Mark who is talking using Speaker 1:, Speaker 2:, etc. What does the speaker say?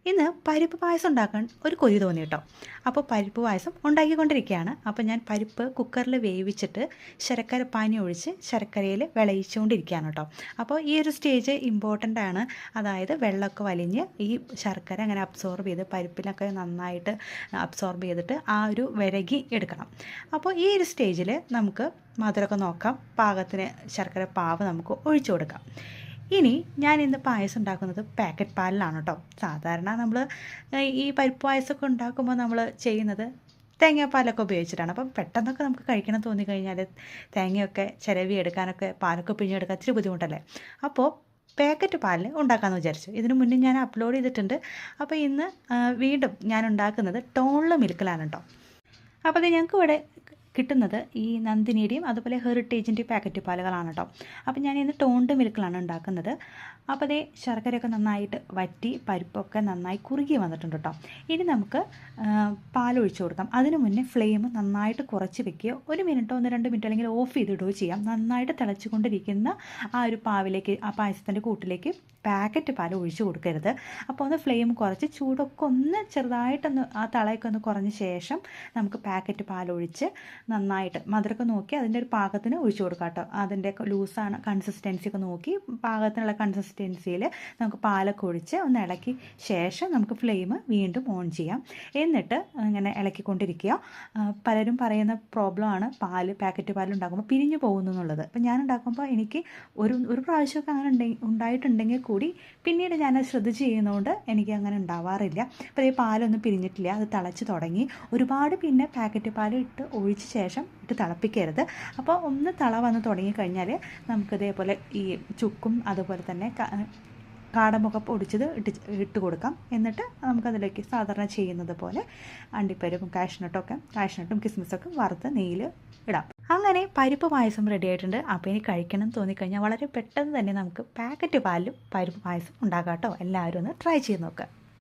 Speaker 1: ഇന്ന് പരിപ്പ് പായസം ഉണ്ടാക്കാൻ ഒരു കൊതി തോന്നി കേട്ടോ. അപ്പോൾ പരിപ്പ് പായസം ഉണ്ടാക്കിക്കൊണ്ടിരിക്കുകയാണ്. അപ്പോൾ ഞാൻ പരിപ്പ് കുക്കറിൽ വേവിച്ചിട്ട് ശർക്കര പാനി ഒഴിച്ച് ശർക്കരയിൽ വിളയിച്ചുകൊണ്ടിരിക്കുകയാണ് കേട്ടോ. അപ്പോൾ ഈ ഒരു സ്റ്റേജ് ഇമ്പോർട്ടൻ്റ് ആണ്. അതായത് വെള്ളമൊക്കെ വലിഞ്ഞ് ഈ ശർക്കര അങ്ങനെ അബ്സോർബ് ചെയ്ത് പരിപ്പിലൊക്കെ നന്നായിട്ട് അബ്സോർബ് ചെയ്തിട്ട് ആ ഒരു വിരകി എടുക്കണം. അപ്പോൾ ഈ ഒരു സ്റ്റേജിൽ നമുക്ക് മധുരമൊക്കെ നോക്കാം. പാകത്തിന് ശർക്കര പാവ് നമുക്ക് ഒഴിച്ചു കൊടുക്കാം. ഇനി ഞാൻ ഇന്ന് പായസം ഉണ്ടാക്കുന്നത് പാക്കറ്റ് പാലിലാണ് കേട്ടോ. സാധാരണ നമ്മൾ ഈ പരിപ്പ് പായസമൊക്കെ ഉണ്ടാക്കുമ്പോൾ നമ്മൾ ചെയ്യുന്നത് തേങ്ങാപ്പാലൊക്കെ ഉപയോഗിച്ചിട്ടാണ്. അപ്പം പെട്ടെന്നൊക്കെ നമുക്ക് കഴിക്കണം തോന്നിക്കഴിഞ്ഞാൽ തേങ്ങയൊക്കെ ചിരവി എടുക്കാനൊക്കെ പാലൊക്കെ പിഴിഞ്ഞെടുക്കാൻ ഇത്തിരി ബുദ്ധിമുട്ടല്ലേ. അപ്പോൾ പാക്കറ്റ് പാലിൽ ഉണ്ടാക്കാമെന്ന് വിചാരിച്ചു. ഇതിന് മുന്നേ ഞാൻ അപ്ലോഡ് ചെയ്തിട്ടുണ്ട്. അപ്പോൾ ഇന്ന് വീണ്ടും ഞാൻ ഉണ്ടാക്കുന്നത് ടോണിൽ മിൽക്കിലാണ് കേട്ടോ. അപ്പോൾ അത് ഞങ്ങൾക്ക് ഇവിടെ കിട്ടുന്നത് ഈ നന്ദിനിയുടെയും അതുപോലെ ഹെറിറ്റേജിൻ്റെ പാക്കറ്റ് പാലുകളാണ് കേട്ടോ. അപ്പോൾ ഞാൻ ഇന്ന് ടോണ്ട് മിൽക്കിലാണ് ഉണ്ടാക്കുന്നത്. അപ്പോൾ അതേ ശർക്കരയൊക്കെ നന്നായിട്ട് വറ്റി പരിപ്പൊക്കെ നന്നായി കുറുകി വന്നിട്ടുണ്ട് കേട്ടോ. ഇനി നമുക്ക് പാലൊഴിച്ച് കൊടുക്കാം. അതിന് മുന്നേ ഫ്ലെയിം നന്നായിട്ട് കുറച്ച് വെക്കുകയോ 1 മിനിറ്റോ 1-2 മിനിറ്റ് അല്ലെങ്കിൽ ഓഫ് ചെയ്തിടുകയോ ചെയ്യാം. നന്നായിട്ട് തിളച്ചുകൊണ്ടിരിക്കുന്ന ആ ഒരു പാവിലേക്ക്, ആ പായസത്തിൻ്റെ കൂട്ടിലേക്ക് പാക്കറ്റ് പാൽ ഒഴിച്ച് കൊടുക്കരുത്. അപ്പോൾ ഒന്ന് ഫ്ലെയിം കുറച്ച് ചൂടൊക്കെ ഒന്ന് ചെറുതായിട്ടൊന്ന് ആ തളയൊക്കെ ഒന്ന് കുറഞ്ഞ ശേഷം നമുക്ക് പാക്കറ്റ് പാലൊഴിച്ച് നന്നായിട്ട് മധുരമൊക്കെ നോക്കി അതിൻ്റെ ഒരു പാകത്തിന് ഒഴിച്ചു കൊടുക്കാം കേട്ടോ. അതിൻ്റെ ലൂസാണ് കൺസിസ്റ്റൻസി ഒക്കെ നോക്കി പാകത്തിനുള്ള കൺസിസ്റ്റൻസിയിൽ നമുക്ക് പാലൊക്കെ ഒഴിച്ച് ഒന്ന് ഇളക്കി ശേഷം നമുക്ക് ഫ്ലെയിം വീണ്ടും ഓൺ ചെയ്യാം. എന്നിട്ട് ഇങ്ങനെ ഇളക്കിക്കൊണ്ടിരിക്കുക. പലരും പറയുന്ന പ്രോബ്ലമാണ് പാക്കറ്റ് പാൽ ഉണ്ടാക്കുമ്പോൾ പിരിഞ്ഞു പോകുന്നു എന്നുള്ളത്. അപ്പോൾ ഞാൻ ഉണ്ടാക്കുമ്പോൾ എനിക്ക് ഒരു പ്രാവശ്യമൊക്കെ അങ്ങനെ ഉണ്ടായിട്ടുണ്ടെങ്കിൽ കൂടി പിന്നീട് ഞാനത് ശ്രദ്ധിച്ച് ചെയ്യുന്നതുകൊണ്ട് എനിക്ക് അങ്ങനെ ഉണ്ടാവാറില്ല. അപ്പോൾ ഈ പാലൊന്നും പിരിഞ്ഞിട്ടില്ല, അത് തിളച്ച് തുടങ്ങി. ഒരുപാട് പിന്നെ പാക്കറ്റ് പാൽ ഇട്ട് ഒഴിച്ച ശേഷം ഇട്ട് തിളപ്പിക്കരുത്. അപ്പോൾ ഒന്ന് തിള വന്ന് തുടങ്ങിക്കഴിഞ്ഞാൽ നമുക്കിതേപോലെ ഈ ചുക്കും അതുപോലെ തന്നെ കാടമുഖ പൊടിച്ചത് ഇട്ട് കൊടുക്കാം. എന്നിട്ട് നമുക്കതിലേക്ക് സാധാരണ ചെയ്യുന്നത് പോലെ അണ്ടിപ്പരിപ്പും കാഷ്നട്ടും കിസ്മിസൊക്കെ വറുത്ത് നെയ്യിൽ ഇടാം. അങ്ങനെ പരിപ്പ് പായസം റെഡി ആയിട്ടുണ്ട്. അപ്പോൾ ഇനി കഴിക്കണം തോന്നിക്കഴിഞ്ഞാൽ വളരെ പെട്ടെന്ന് തന്നെ നമുക്ക് പാക്കറ്റ് പാലിലും പരിപ്പ് പായസം ഉണ്ടാക്കാം കേട്ടോ. എല്ലാവരും ഒന്ന് ട്രൈ ചെയ്ത് നോക്കുക.